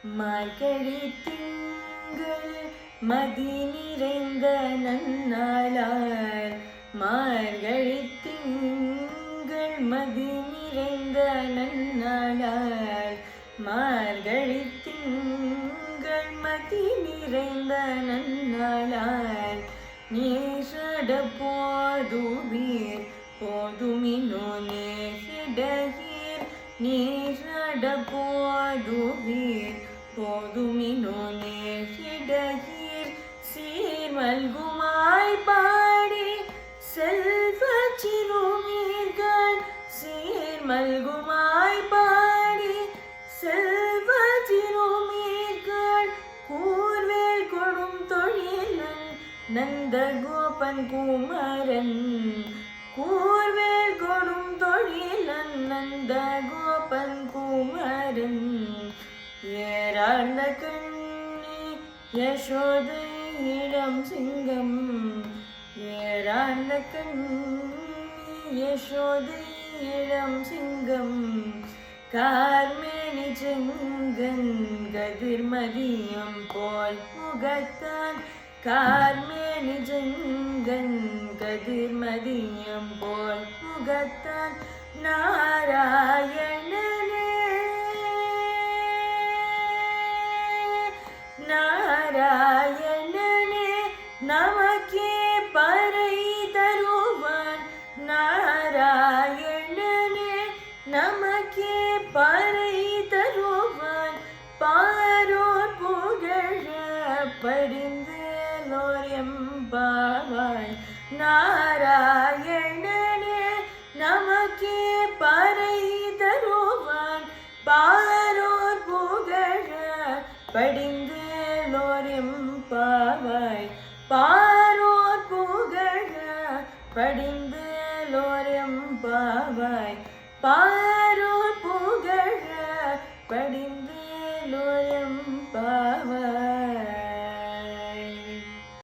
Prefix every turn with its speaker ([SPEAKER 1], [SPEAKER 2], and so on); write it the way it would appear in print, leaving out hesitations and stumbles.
[SPEAKER 1] மார்கழி திங்கள் மதி நிறைந்த நன்னாளால் மார்கழி திங்கள் மதி நிறைந்த நன்னாளால் மார்கழி திங்கள் மதி நிறைந்த நன்னாளால் நீசட போதுவீர் போதுமினோ நேசிடகீர் நீசட போதுவீர் போதுமினோ நேசிடகீர் சீர்மல்குமாய் பாடி செல்வ சிறுமீர்கள் சீர்மல்குமாய் பாடி செல்வ சிறுமீர்கள் கூர்வேல் கொடும் தொழிலன் நந்த கோபன் குமரன் கூர்வேல் கொடும் தொழிலன் நந்த கோபன் குமரன் ஏறார்ந்த கண்ணி யசோதை இளம் சிங்கம் ஏறார்ந்த கண்ணி யசோதை இளம் சிங்கம் கார்மேனி செங்கன் கதிர்மதியம் போல் முகத்தான் கார்மேனி செங்கன் கதிர்மதியம் போல் முகத்தான் நாராயணனே நாராயணனே நமக்கே பறை தருவான் நாராயணனே நமக்கே பறை தருவான் பாரோர் புகழ படிந்தேலோர் எம்பாவாய் நாராயணனே நமக்கே பறை தருவான் பாரோர் புகழ படிந்தேலோர் எம்பாவாய் பாரோர் புகழ படிந்தேலோர் எம்பாவாய் பாரோர் புகழ படிந்தேலோர் எம்பாவாய்.